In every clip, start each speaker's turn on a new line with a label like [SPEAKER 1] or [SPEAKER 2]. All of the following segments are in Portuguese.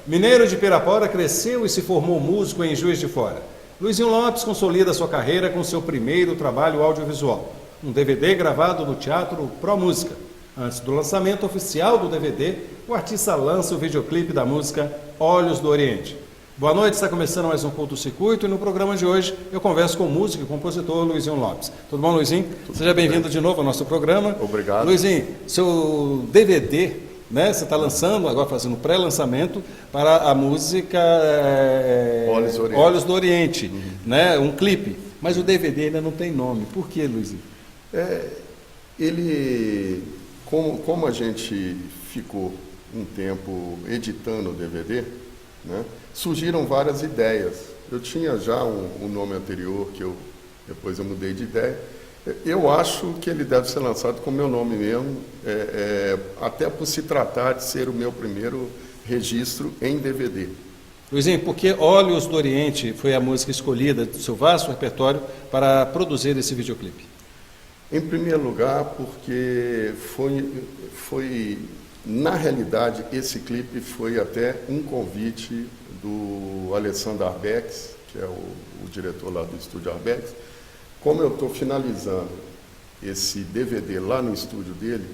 [SPEAKER 1] Mineiro de Pirapora, cresceu e se formou músico em Juiz de Fora. Luizinho Lopes consolida sua carreira com seu primeiro trabalho audiovisual, um DVD gravado no Teatro Pro Música. Antes do lançamento oficial do DVD, o artista lança o videoclipe da música Olhos do Oriente. Boa noite, está começando mais um Culto Circuito e no programa de hoje eu converso com o músico e compositor Luizinho Lopes. Tudo bom, Luizinho? Seja bem-vindo de novo ao nosso programa.
[SPEAKER 2] Obrigado.
[SPEAKER 1] Luizinho, seu DVD, né? Você está lançando, agora fazendo pré-lançamento para a música Olhos do Oriente, né? Um clipe. Mas o DVD ainda não tem nome. Por que, Luizinho?
[SPEAKER 2] Como a gente ficou um tempo editando o DVD, né, surgiram várias ideias. Eu tinha já um nome anterior, depois eu mudei de ideia. Eu acho que ele deve ser lançado com o meu nome mesmo, até por se tratar de ser o meu primeiro registro em DVD.
[SPEAKER 1] Luizinho, por que Olhos do Oriente foi a música escolhida do seu vasto repertório para produzir esse videoclipe?
[SPEAKER 2] Em primeiro lugar, porque na realidade, esse clipe foi até um convite do Alessandro Arbex, que é o diretor lá do estúdio Arbex. Como eu estou finalizando esse DVD lá no estúdio dele,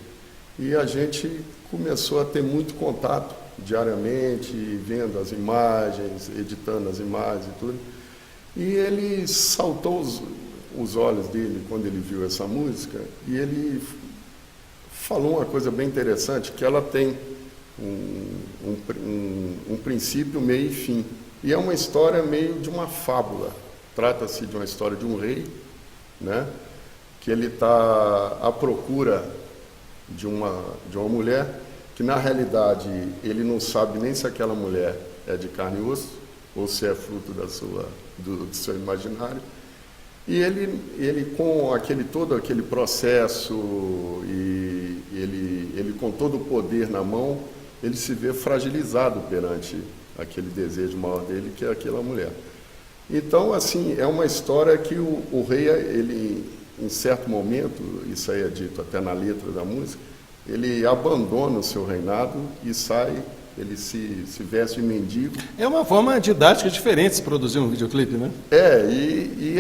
[SPEAKER 2] e a gente começou a ter muito contato diariamente, vendo as imagens, editando as imagens e tudo. E ele saltou os olhos dele quando ele viu essa música, e ele falou uma coisa bem interessante, que ela tem um princípio, meio e fim. E é uma história meio de uma fábula. Trata-se de uma história de um rei, né, que ele está à procura de uma mulher, que na realidade ele não sabe nem se aquela mulher é de carne e osso, ou se é fruto do seu imaginário. E ele com todo aquele processo, e ele com todo o poder na mão, ele se vê fragilizado perante aquele desejo maior dele, que é aquela mulher. Então, assim, é uma história que o rei, ele, em certo momento, isso aí é dito até na letra da música, ele abandona o seu reinado e sai. Ele se veste de mendigo. É uma forma didática diferente de se produzir um videoclipe, né?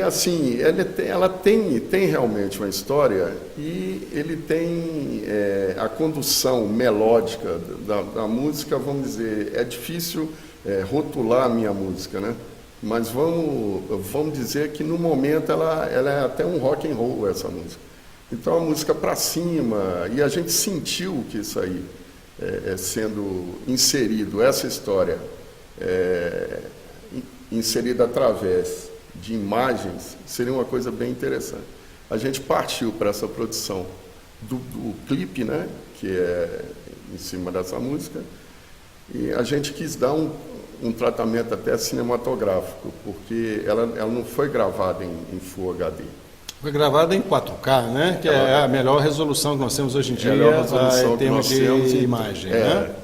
[SPEAKER 2] Assim, ela tem realmente uma história, e ele tem a condução melódica da música, vamos dizer, é difícil rotular a minha música, né? Mas vamos dizer que no momento ela é até um rock and roll, essa música. Então a música para cima, e a gente sentiu que isso aí, sendo inserido, essa história inserida através de imagens, seria uma coisa bem interessante. A gente partiu para essa produção do clipe, né, que é em cima dessa música, e a gente quis dar um tratamento até cinematográfico, porque ela não foi gravada em Full HD.
[SPEAKER 1] Foi gravada em 4K, né? Que é a melhor resolução que nós temos hoje em dia em termos de imagem, né?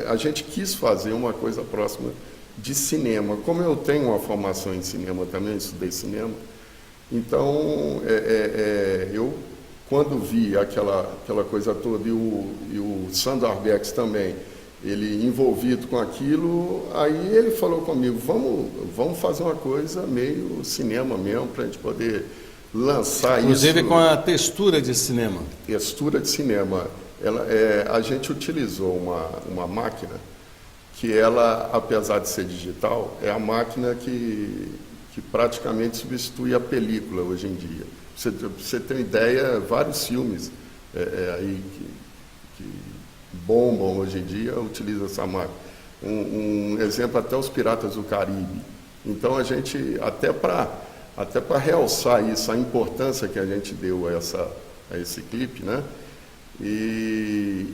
[SPEAKER 2] A gente quis fazer uma coisa próxima de cinema. Como eu tenho uma formação em cinema também, estudei cinema, então eu, quando vi aquela coisa toda, e o Sandro Arbex também, ele envolvido com aquilo, aí ele falou comigo, vamos fazer uma coisa meio cinema mesmo, para a gente poder lançar
[SPEAKER 1] inclusive
[SPEAKER 2] isso.
[SPEAKER 1] Com a textura de cinema.
[SPEAKER 2] Textura de cinema. A gente utilizou uma máquina que ela, apesar de ser digital, é a máquina que praticamente substitui a película hoje em dia. Você tem ideia, vários filmes aí que bombam hoje em dia utilizam essa máquina. Um exemplo, até os Piratas do Caribe. Então a gente, até para realçar isso, a importância que a gente deu a esse clipe, né? E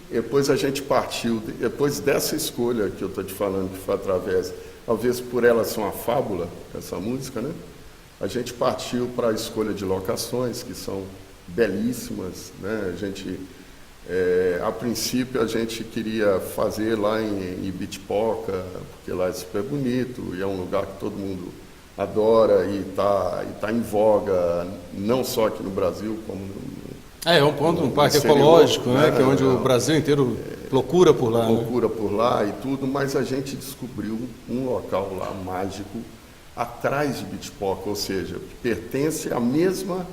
[SPEAKER 2] depois a gente partiu, depois dessa escolha que eu estou te falando, que foi através, talvez por ela ser uma fábula, essa música, né? A gente partiu para a escolha de locações, que são belíssimas, né? A princípio a gente queria fazer lá em Ibitipoca, porque lá é super bonito, e é um lugar que todo mundo adora e tá em voga, não só aqui no Brasil, como
[SPEAKER 1] É um ponto, um parque
[SPEAKER 2] exterior,
[SPEAKER 1] ecológico, né? Que é onde o Brasil inteiro procura por lá.
[SPEAKER 2] Procura por lá e tudo, mas a gente descobriu um local lá mágico atrás de Beach Park, ou seja, que pertence ao mesmo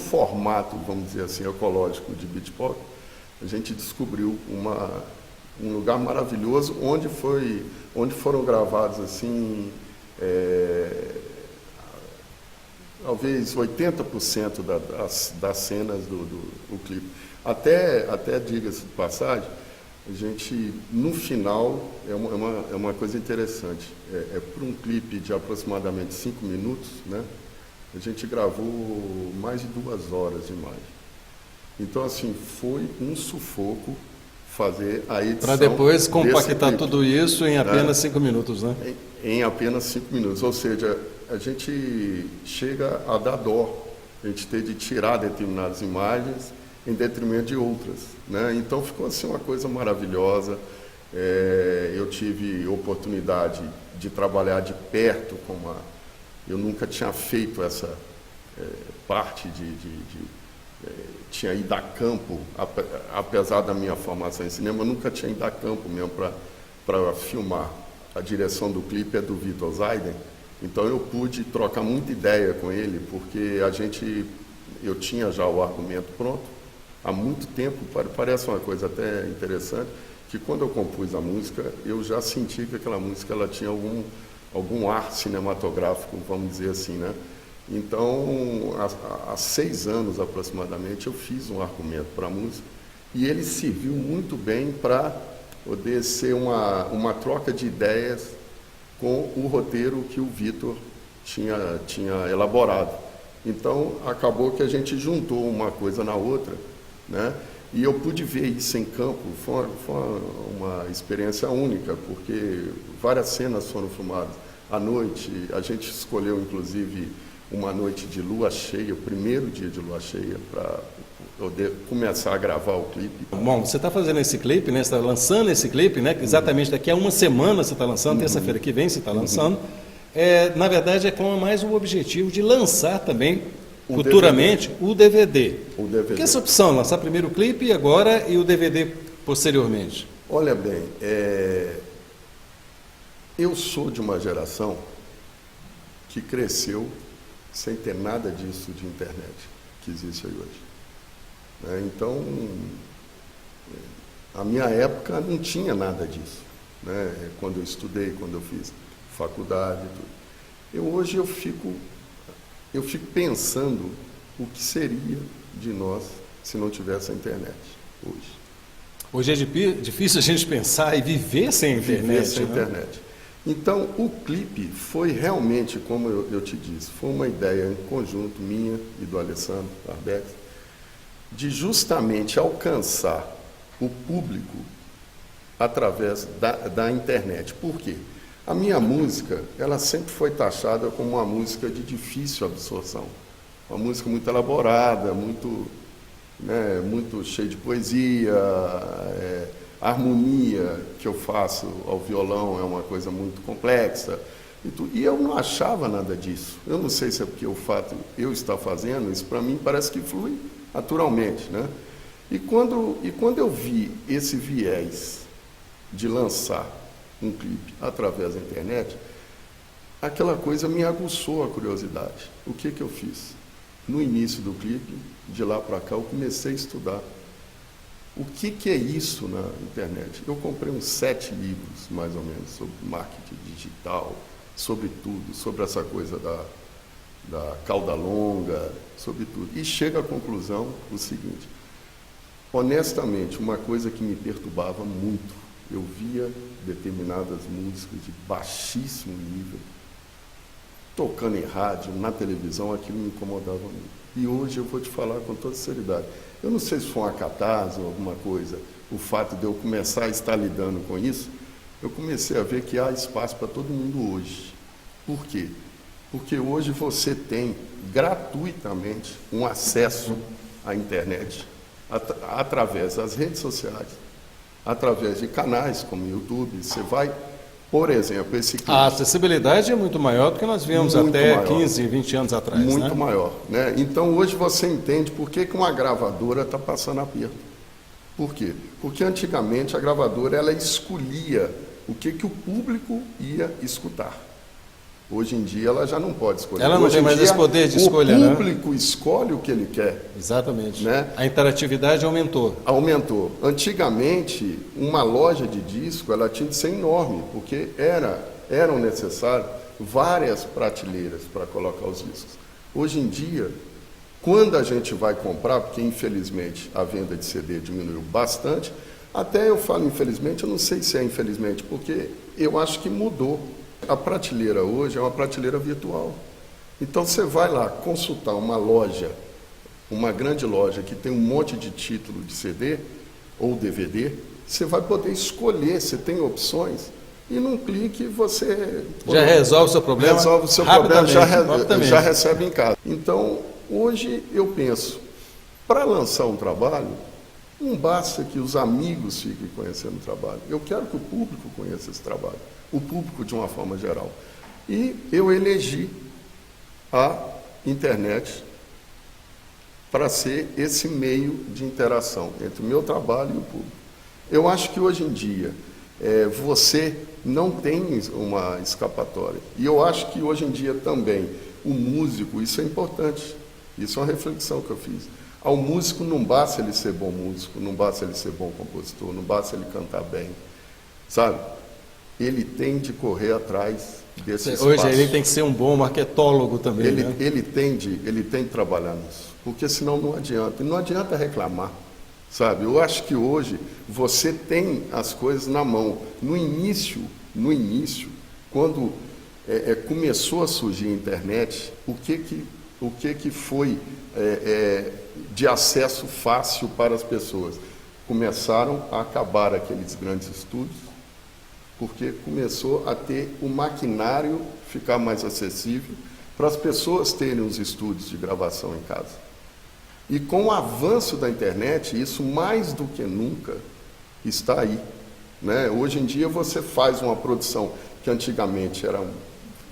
[SPEAKER 2] formato, vamos dizer assim, ecológico de Beach Park. A gente descobriu um lugar maravilhoso onde foram gravados assim, talvez 80% das cenas do clipe. Até diga-se de passagem, a gente, no final, é uma coisa interessante. Por um clipe de aproximadamente 5 minutos, né, a gente gravou mais de 2 horas de imagem. Então, assim, foi um sufoco fazer a edição. Para
[SPEAKER 1] depois compactar tudo isso em apenas 5 minutos, né?
[SPEAKER 2] Em apenas 5 minutos. Ou seja, a gente chega a dar dó, a gente ter de tirar determinadas imagens em detrimento de outras, né? Então ficou assim uma coisa maravilhosa. Eu tive oportunidade de trabalhar de perto eu nunca tinha feito essa parte tinha ido a campo, apesar da minha formação em cinema, eu nunca tinha ido a campo mesmo para filmar. A direção do clipe é do Vitor Zaiden, então eu pude trocar muita ideia com ele, porque eu tinha já o argumento pronto há muito tempo. Parece uma coisa até interessante, que quando eu compus a música, eu já senti que aquela música ela tinha algum ar cinematográfico, vamos dizer assim, né? Então, há 6 anos aproximadamente, eu fiz um argumento para a música e ele serviu muito bem para poder ser uma troca de ideias com o roteiro que o Vitor tinha elaborado. Então, acabou que a gente juntou uma coisa na outra, né? E eu pude ver isso em campo. Foi uma experiência única, porque várias cenas foram filmadas à noite. A gente escolheu, inclusive, uma noite de lua cheia, o primeiro dia de lua cheia, para poder começar a gravar o clipe.
[SPEAKER 1] Bom, você está fazendo esse clipe, né? Você está lançando esse clipe, né? Exatamente daqui a uma semana você está lançando, terça-feira que vem você está lançando. Na verdade, é com mais o objetivo de lançar também, futuramente, o DVD. Por que essa opção? Lançar primeiro o clipe agora e o DVD posteriormente?
[SPEAKER 2] Olha bem, eu sou de uma geração que cresceu sem ter nada disso de internet que existe aí hoje. Então, a minha época não tinha nada disso, né? Quando eu estudei, quando eu fiz faculdade, tudo. Hoje eu fico pensando o que seria de nós se não tivesse a internet hoje.
[SPEAKER 1] Hoje é difícil a gente pensar e viver sem internet.
[SPEAKER 2] Viver sem internet. Então, o clipe foi realmente, como eu te disse, foi uma ideia em conjunto minha e do Alessandro Arbex, de justamente alcançar o público através da internet. Por quê? A minha música, ela sempre foi taxada como uma música de difícil absorção. Uma música muito elaborada, muito cheia de poesia, a harmonia que eu faço ao violão é uma coisa muito complexa. E eu não achava nada disso. Eu não sei se é porque o fato de eu estar fazendo, isso para mim parece que flui naturalmente, né? E quando eu vi esse viés de lançar um clipe através da internet, aquela coisa me aguçou a curiosidade. O que eu fiz? No início do clipe, de lá para cá, eu comecei a estudar. O que é isso na internet? Eu comprei uns 7 livros, mais ou menos, sobre marketing digital, sobre tudo, sobre essa coisa da cauda longa, sobre tudo. E chego à conclusão o seguinte: honestamente, uma coisa que me perturbava muito, eu via determinadas músicas de baixíssimo nível, tocando em rádio, na televisão, aquilo me incomodava muito. E hoje eu vou te falar com toda sinceridade, eu não sei se foi uma catarse ou alguma coisa, o fato de eu começar a estar lidando com isso, eu comecei a ver que há espaço para todo mundo hoje. Por quê? Porque hoje você tem gratuitamente um acesso à internet através das redes sociais, através de canais como o YouTube. Você vai Por exemplo, esse clipe.
[SPEAKER 1] A acessibilidade é muito maior do que nós vimos
[SPEAKER 2] Muito
[SPEAKER 1] até
[SPEAKER 2] maior.
[SPEAKER 1] 15, 20 anos atrás,
[SPEAKER 2] Muito
[SPEAKER 1] né?
[SPEAKER 2] maior, né? Então hoje você entende por que uma gravadora está passando aperto. Por quê? Porque antigamente a gravadora ela escolhia o que o público ia escutar. Hoje em dia ela já não pode escolher.
[SPEAKER 1] Ela não
[SPEAKER 2] Hoje
[SPEAKER 1] tem
[SPEAKER 2] em
[SPEAKER 1] mais
[SPEAKER 2] dia,
[SPEAKER 1] esse poder de escolha, né?
[SPEAKER 2] O público escolhe o que ele quer.
[SPEAKER 1] Exatamente.
[SPEAKER 2] Né?
[SPEAKER 1] A interatividade aumentou.
[SPEAKER 2] Aumentou. Antigamente, uma loja de disco ela tinha de ser enorme, porque eram necessárias várias prateleiras para colocar os discos. Hoje em dia, quando a gente vai comprar, porque infelizmente a venda de CD diminuiu bastante, até eu falo infelizmente, eu não sei se é infelizmente, porque eu acho que mudou. A prateleira hoje é uma prateleira virtual. Então você vai lá consultar uma loja, uma grande loja que tem um monte de título de CD ou DVD, você vai poder escolher, você tem opções, e num clique você...
[SPEAKER 1] Já resolve o seu problema.
[SPEAKER 2] Resolve o seu problema,
[SPEAKER 1] rapidamente.
[SPEAKER 2] já recebe em casa. Então, hoje eu penso, para lançar um trabalho, não basta que os amigos fiquem conhecendo o trabalho. Eu quero que o público conheça esse trabalho, o público de uma forma geral. E eu elegi a internet para ser esse meio de interação entre o meu trabalho e o público. Eu acho que hoje em dia você não tem uma escapatória. E eu acho que hoje em dia também o músico, isso é importante. Isso é uma reflexão que eu fiz. Ao músico não basta ele ser bom músico, não basta ele ser bom compositor, não basta ele cantar bem, sabe? Ele tem de correr atrás desse espaço.
[SPEAKER 1] Hoje ele tem que ser um bom marketólogo também, né?
[SPEAKER 2] Ele tem de trabalhar nisso, porque senão não adianta. E não adianta reclamar, sabe? Eu acho que hoje você tem as coisas na mão. No início, quando começou a surgir a internet, o que foi de acesso fácil para as pessoas? Começaram a acabar aqueles grandes estúdios, porque começou a ter o maquinário ficar mais acessível para as pessoas terem os estúdios de gravação em casa. E com o avanço da internet, isso mais do que nunca está aí, né? Hoje em dia você faz uma produção que antigamente era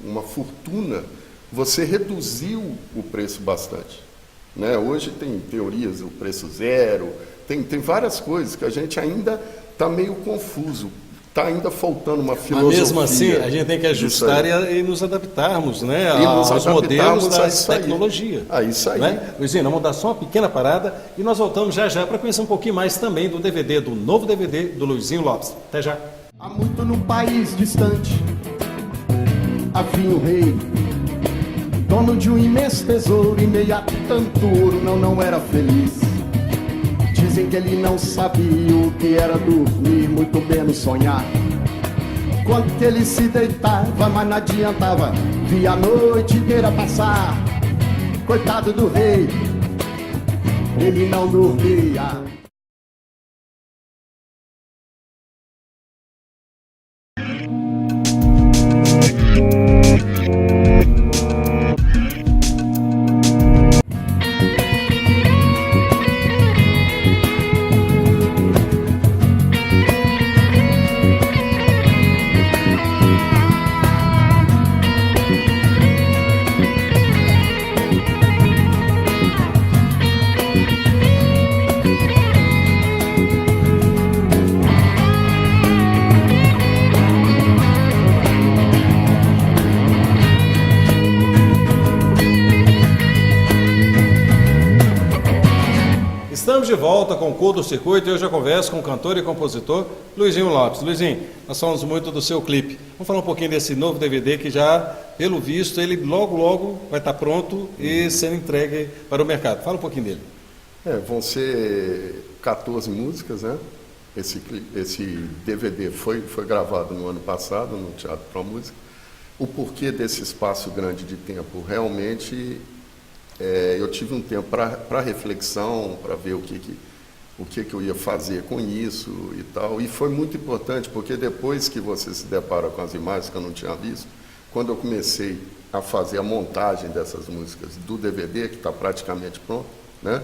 [SPEAKER 2] uma fortuna, você reduziu o preço bastante, né? Hoje tem teorias do preço zero, tem várias coisas que a gente ainda está meio confuso. Está ainda faltando uma filosofia.
[SPEAKER 1] Mas mesmo assim, a gente tem que ajustar e nos adaptarmos, né, aos modelos da tecnologia.
[SPEAKER 2] A isso aí.
[SPEAKER 1] Né? Luizinho, vamos dar só uma pequena parada e nós voltamos já para conhecer um pouquinho mais também do DVD, do novo DVD do Luizinho Lopes. Até já.
[SPEAKER 3] Há muito num país distante havia um rei, dono de um imenso tesouro, e meio a tanto ouro não era feliz. Dizem que ele não sabia o que era dormir, muito menos sonhar. Quando que ele se deitava, mas não adiantava, via a noite inteira passar. Coitado do rei, ele não dormia.
[SPEAKER 1] Estamos de volta com o Curto Circuito e hoje eu converso com o cantor e compositor Luizinho Lopes. Luizinho, nós falamos muito do seu clipe. Vamos falar um pouquinho desse novo DVD que já, pelo visto, ele logo vai estar pronto e sendo entregue para o mercado. Fala um pouquinho dele.
[SPEAKER 2] Vão ser 14 músicas, né? Esse DVD foi gravado no ano passado no Teatro Pro Música. O porquê desse espaço grande de tempo? Realmente... eu tive um tempo para reflexão, para ver o que eu ia fazer com isso e tal. E foi muito importante, porque depois que você se depara com as imagens que eu não tinha visto, quando eu comecei a fazer a montagem dessas músicas do DVD, que está praticamente pronto, né,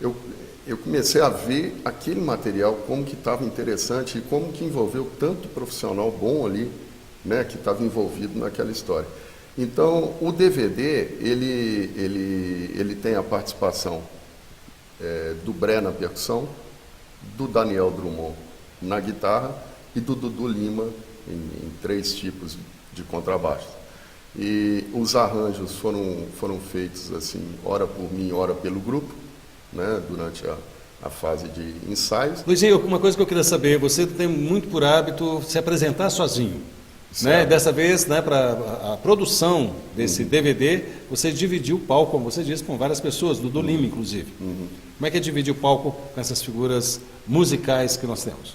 [SPEAKER 2] eu comecei a ver aquele material, como que estava interessante e como que envolveu tanto profissional bom ali, né, que estava envolvido naquela história. Então, o DVD, ele tem a participação do Bré na percussão, do Daniel Drummond na guitarra e do Dudu Lima em 3 tipos de contrabaixo. E os arranjos foram feitos assim, ora por mim, ora pelo grupo, né, durante a fase de ensaios.
[SPEAKER 1] Luizinho, uma coisa que eu queria saber, você tem muito por hábito se apresentar sozinho, né? Dessa vez, né, para a produção desse DVD, você dividiu o palco, como você disse, com várias pessoas, Dudu Lima, inclusive. Como é que é dividir o palco com essas figuras musicais que nós temos?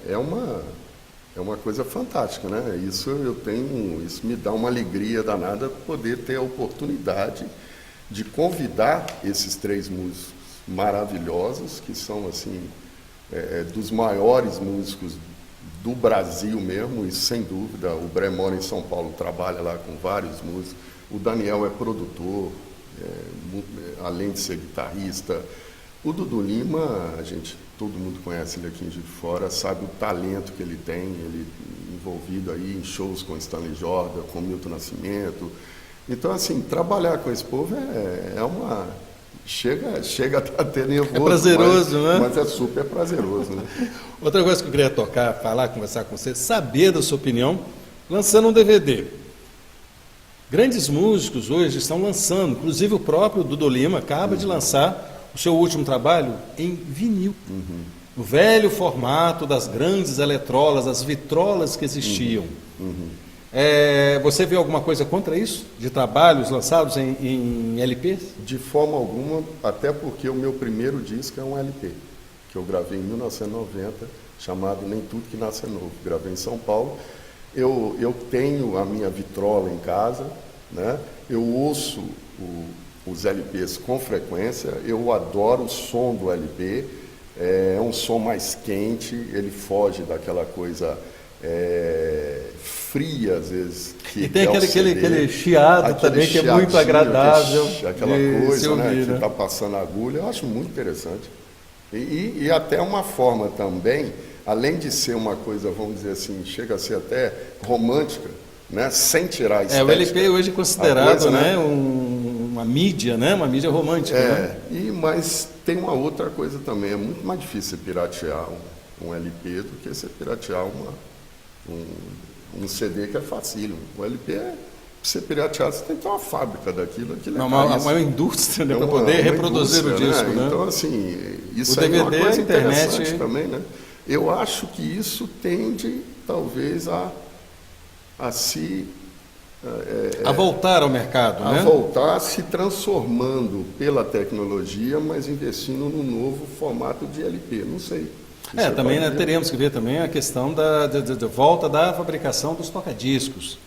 [SPEAKER 2] É uma coisa fantástica, né? Isso me dá uma alegria danada poder ter a oportunidade de convidar esses 3 músicos maravilhosos, que são assim dos maiores músicos do Brasil mesmo, e sem dúvida o Bré mora em São Paulo, trabalha lá com vários músicos, o Daniel é produtor, além de ser guitarrista, o Dudu Lima, todo mundo conhece ele aqui em Juiz de Fora, sabe o talento que ele tem, ele envolvido aí em shows com Stanley Jordan, com Milton Nascimento. Então, assim, trabalhar com esse povo chega a ter nervoso.
[SPEAKER 1] É prazeroso, né?
[SPEAKER 2] Mas é super prazeroso, né?
[SPEAKER 1] Outra coisa que eu queria tocar, falar, conversar com você, saber da sua opinião, lançando um DVD. Grandes músicos hoje estão lançando, inclusive o próprio Dudu Lima acaba de lançar o seu último trabalho em vinil. O velho formato das grandes eletrolas, as vitrolas que existiam. Você vê alguma coisa contra isso? De trabalhos lançados em LPs?
[SPEAKER 2] De forma alguma, até porque o meu primeiro disco é um LP, que eu gravei em 1990, chamado Nem Tudo Que Nasce é Novo. Gravei em São Paulo. Eu tenho a minha vitrola em casa, né? Eu ouço os LPs com frequência, eu adoro o som do LP, é um som mais quente, ele foge daquela coisa fria, às vezes.
[SPEAKER 1] E tem aquele chiado também, que é muito agradável.
[SPEAKER 2] Aquela coisa, né, que está passando a agulha, eu acho muito interessante. E até uma forma também, além de ser uma coisa, vamos dizer assim, chega a ser até romântica, né, sem tirar a estética.
[SPEAKER 1] O LP hoje é considerado coisa, né, uma mídia, né, uma mídia romântica. Né?
[SPEAKER 2] Mas tem uma outra coisa também, é muito mais difícil piratear um LP do que você piratear um CD, que é facílimo. O LP pra você piratear, você tem que ter uma fábrica daquilo.
[SPEAKER 1] Uma indústria, né, para poder reproduzir o disco. Né?
[SPEAKER 2] Então, assim, isso
[SPEAKER 1] aí é uma coisa
[SPEAKER 2] interessante
[SPEAKER 1] internet
[SPEAKER 2] também, né? Eu acho que isso tende, talvez, a
[SPEAKER 1] voltar ao mercado, né?
[SPEAKER 2] A voltar se transformando pela tecnologia, mas investindo num novo formato de LP, não sei.
[SPEAKER 1] Também teríamos que ver também a questão da volta da fabricação dos tocadiscos.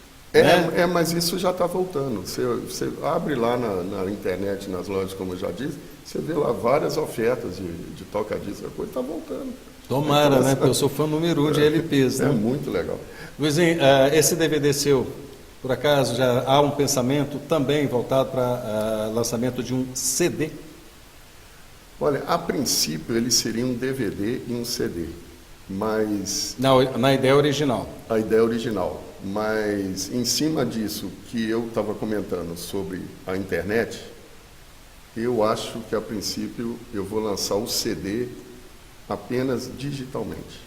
[SPEAKER 2] Mas isso já está voltando. Você abre lá na internet, nas lojas, como eu já disse, você vê lá várias ofertas de tocadiscos, a coisa está voltando.
[SPEAKER 1] Tomara, né? Porque eu sou fã número 1 de LPs.
[SPEAKER 2] É
[SPEAKER 1] né?
[SPEAKER 2] muito legal.
[SPEAKER 1] Luizinho, esse DVD seu, por acaso já há um pensamento também voltado para lançamento de um CD?
[SPEAKER 2] Olha, a princípio ele seria um DVD e um CD, mas...
[SPEAKER 1] Na ideia original.
[SPEAKER 2] A ideia original, mas em cima disso que eu estava comentando sobre a internet, eu acho que a princípio eu vou lançar o CD apenas digitalmente,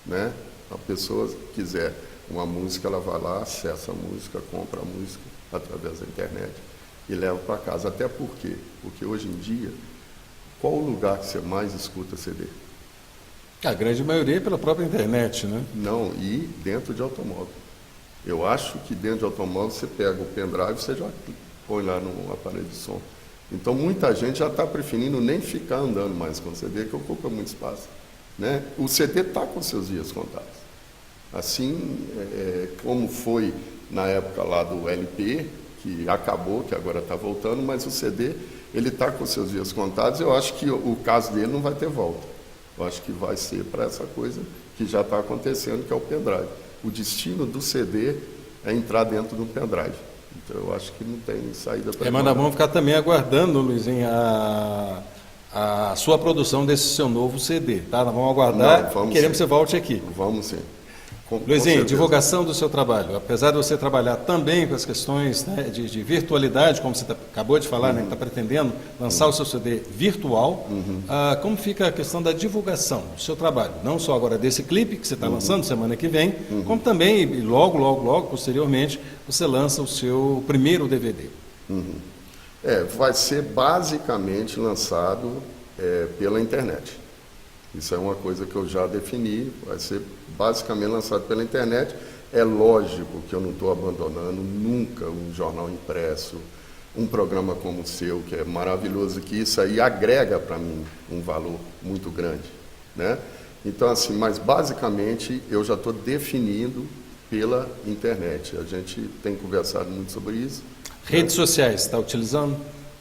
[SPEAKER 2] né? A pessoa que quiser uma música, ela vai lá, acessa a música, compra a música através da internet e leva para casa. Até por quê? Porque hoje em dia, qual o lugar que você mais escuta CD?
[SPEAKER 1] A grande maioria é pela própria internet, né?
[SPEAKER 2] Não, e dentro de automóvel. Eu acho que dentro de automóvel você pega o pendrive e você já põe lá no aparelho de som. Então muita gente já está preferindo nem ficar andando mais com o CD, que ocupa muito espaço. Né? O CD está com seus dias contados. Assim como foi na época lá do LP, que acabou, que agora está voltando, mas o CD ele está com seus dias contados. Eu acho que o caso dele não vai ter volta. Eu acho que vai ser para essa coisa que já está acontecendo, que é o pendrive. O destino do CD é entrar dentro do pendrive. Então eu acho que não tem saída para
[SPEAKER 1] Mas nós vamos ficar também aguardando, Luizinho, a sua produção desse seu novo CD, tá? Nós vamos aguardar. Queremos que você volte aqui.
[SPEAKER 2] Vamos sim.
[SPEAKER 1] Luizinho,
[SPEAKER 2] certeza.
[SPEAKER 1] divulgação do seu trabalho. Apesar de você trabalhar também com as questões, né, de virtualidade, como você acabou de falar, né, que está pretendendo lançar o seu CD virtual, como fica a questão da divulgação do seu trabalho? Não só agora desse clipe que você está lançando semana que vem, como também, e logo, posteriormente, você lança o seu primeiro DVD.
[SPEAKER 2] Vai ser basicamente lançado pela internet. Isso é uma coisa que eu já defini, vai ser basicamente lançado pela internet. É lógico que eu não estou abandonando nunca um jornal impresso, um programa como o seu, que é maravilhoso, que isso aí agrega para mim um valor muito grande, né? Então, assim, mas basicamente eu já estou definindo pela internet. A gente tem conversado muito sobre isso.
[SPEAKER 1] Redes sociais, está utilizando?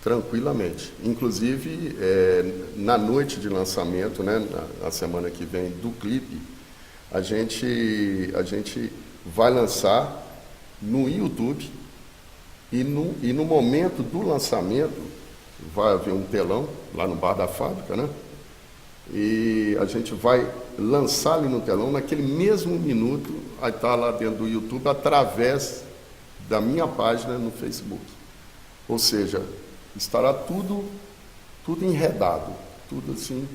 [SPEAKER 2] Tranquilamente. Inclusive, na noite de lançamento, né, na semana que vem do clipe, a gente vai lançar no YouTube e no momento do lançamento vai haver um telão lá no Bar da Fábrica, né? E a gente vai lançar ali no telão, naquele mesmo minuto, vai estar lá dentro do YouTube através da minha página no Facebook. Ou seja, estará tudo enredado, tudo assim,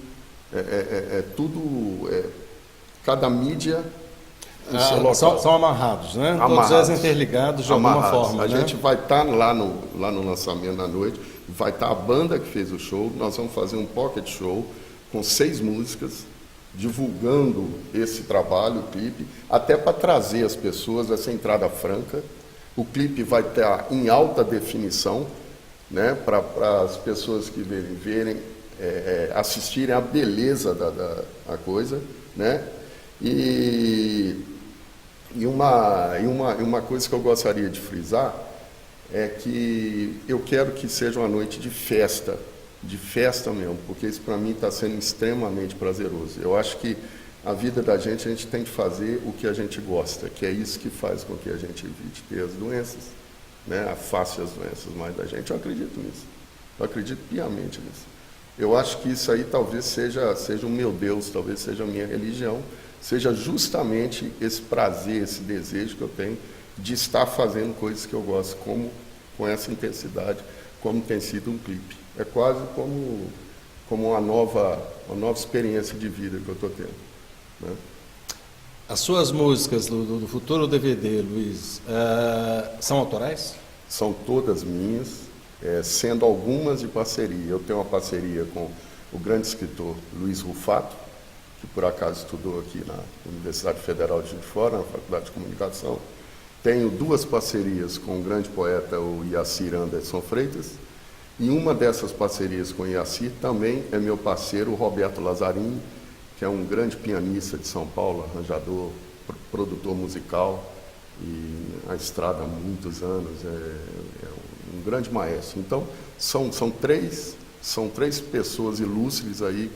[SPEAKER 2] cada mídia no seu local.
[SPEAKER 1] São amarrados, né?
[SPEAKER 2] Amarrados.
[SPEAKER 1] Todos eles interligados de alguma forma.
[SPEAKER 2] A
[SPEAKER 1] né?
[SPEAKER 2] gente vai estar lá no lançamento da noite, vai estar a banda que fez o show, nós vamos fazer um pocket show com 6 músicas, divulgando esse trabalho, o clipe, até para trazer as pessoas essa entrada franca. O clipe vai estar em alta definição, né, para as pessoas que verem assistirem a beleza da coisa, né? E uma coisa que eu gostaria de frisar é que eu quero que seja uma noite de festa mesmo, porque isso para mim está sendo extremamente prazeroso. Eu acho que a vida da gente, a gente tem que fazer o que a gente gosta, que é isso que faz com que a gente evite ter as doenças, né? Afaste as doenças mais da gente. Eu acredito nisso. Eu acredito piamente nisso. Eu acho que isso aí talvez seja o meu Deus, talvez seja a minha religião, seja justamente esse prazer, esse desejo que eu tenho de estar fazendo coisas que eu gosto, com essa intensidade, como tem sido um clipe. É quase como uma nova experiência de vida que eu estou tendo, né?
[SPEAKER 1] As suas músicas do futuro DVD, Luiz, são autorais?
[SPEAKER 2] São todas minhas, sendo algumas de parceria. Eu tenho uma parceria com o grande escritor Luiz Rufato, que por acaso estudou aqui na Universidade Federal de Juiz de Fora, na Faculdade de Comunicação. Tenho 2 parcerias com o grande poeta, o Iacir Anderson Freitas, e uma dessas parcerias com o Iacir também é meu parceiro, o Roberto Lazzarini, que é um grande pianista de São Paulo, arranjador, produtor musical, e na estrada há muitos anos, é um grande maestro. Então, são três pessoas ilustres aí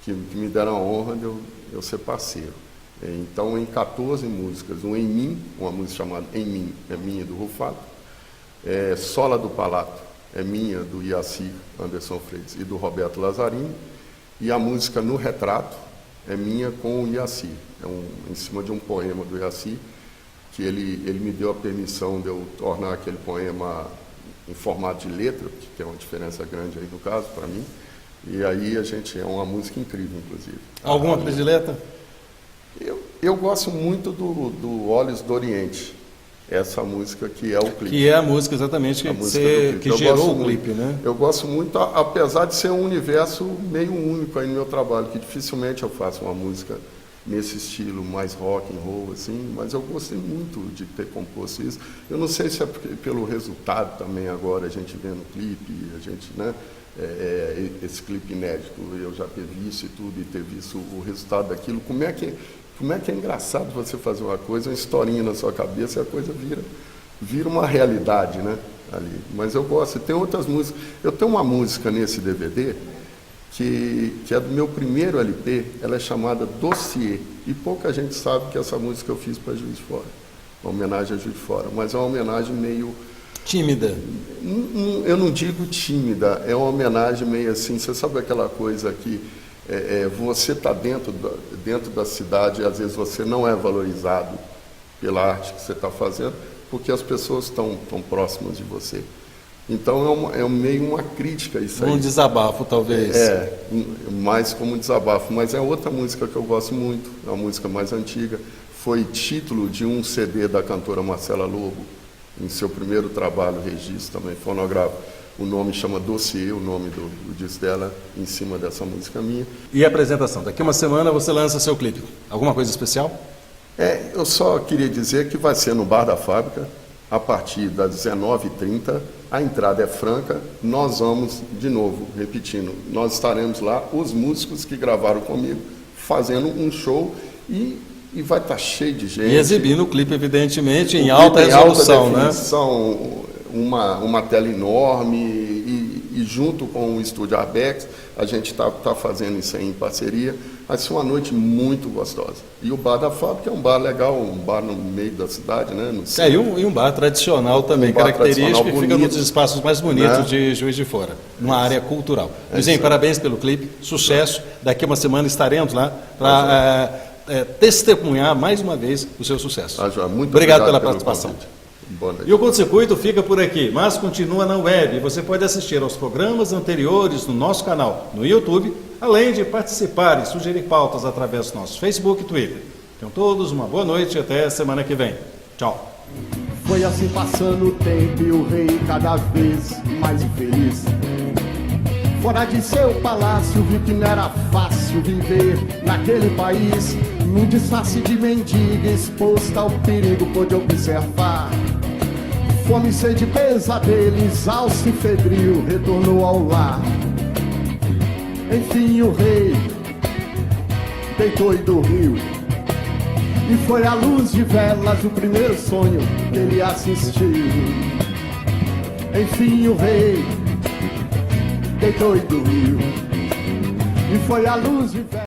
[SPEAKER 2] que me deram a honra de eu ser parceiro. Então, em 14 músicas, Em Mim, uma música chamada Em Mim, é minha, do Rufato, Sola do Palato, é minha, do Iacir Anderson Freitas e do Roberto Lazzarini, e a música No Retrato é minha com o Iacir, em cima de um poema do Iacir, que ele me deu a permissão de eu tornar aquele poema em formato de letra, que tem uma diferença grande aí no caso, para mim, e aí é uma música incrível, inclusive.
[SPEAKER 1] Alguma predileta?
[SPEAKER 2] Eu gosto muito do Olhos do Oriente, essa música que é o clipe.
[SPEAKER 1] Que é a música exatamente que gerou o clipe, né?
[SPEAKER 2] Eu gosto muito, apesar de ser um universo meio único aí no meu trabalho, que dificilmente eu faço uma música nesse estilo mais rock and roll, assim, mas eu gostei muito de ter composto isso. Eu não sei se é pelo resultado também agora, a gente vendo o clipe, a gente, né, esse clipe inédito, eu já ter visto e tudo, e ter visto o resultado daquilo, como é que é engraçado você fazer uma coisa, uma historinha na sua cabeça, e a coisa vira uma realidade, né, ali. Mas eu gosto, tem outras músicas. Eu tenho uma música nesse DVD que é do meu primeiro LP, ela é chamada Dossiê, e pouca gente sabe que essa música eu fiz para Juiz de Fora, uma homenagem a Juiz de Fora, mas é uma homenagem meio...
[SPEAKER 1] Tímida?
[SPEAKER 2] Eu não digo tímida, é uma homenagem meio assim, você sabe aquela coisa que você está dentro da cidade e às vezes você não é valorizado pela arte que você está fazendo, porque as pessoas estão próximas de você. Então é meio uma crítica isso aí.
[SPEAKER 1] Um desabafo, talvez.
[SPEAKER 2] Mais como um desabafo. Mas é outra música que eu gosto muito, é uma música mais antiga. Foi título de um CD da cantora Marcela Lobo, em seu primeiro trabalho, registro também, fonográfico. O nome chama Dossiê, o nome do disco dela, em cima dessa música minha.
[SPEAKER 1] E a apresentação? Daqui uma semana você lança seu clipe. Alguma coisa especial?
[SPEAKER 2] Eu só queria dizer que vai ser no Bar da Fábrica, a partir das 19h30. A entrada é franca. Nós vamos, de novo, repetindo, nós estaremos lá, os músicos que gravaram comigo, fazendo um show e vai estar cheio de gente.
[SPEAKER 1] E exibindo o clipe, evidentemente, em alta resolução, né?
[SPEAKER 2] Uma tela enorme e junto com o Estúdio Arbex, a gente está fazendo isso aí em parceria. Vai ser uma noite muito gostosa. E o Bar da Fábrica é um bar legal, um bar no meio da cidade, né?
[SPEAKER 1] E um bar tradicional também, característico, que fica num dos espaços mais bonitos, né, de Juiz de Fora, numa área cultural. Luizinho, parabéns pelo clipe, sucesso. Daqui a uma semana estaremos lá para testemunhar mais uma vez o seu sucesso.
[SPEAKER 2] Muito
[SPEAKER 1] obrigado pela participação.
[SPEAKER 2] Boa noite.
[SPEAKER 1] E o Curto-Circuito fica por aqui, mas continua na web. Você pode assistir aos programas anteriores no nosso canal no YouTube, além de participar e sugerir pautas através do nosso Facebook e Twitter. Tenham todos uma boa noite e até semana que vem. Tchau.
[SPEAKER 3] Foi assim passando o tempo e o rei cada vez mais infeliz. Fora de seu palácio, viu que não era fácil viver naquele país. Num disfarce de mendiga, exposta ao perigo, pôde observar fome, sede, pesadelo, exausto e febril, retornou ao lar. Enfim o rei deitou e dormiu, e foi à luz de velas o primeiro sonho que ele assistiu. Enfim o rei deitou e dormiu, e foi à luz de velas.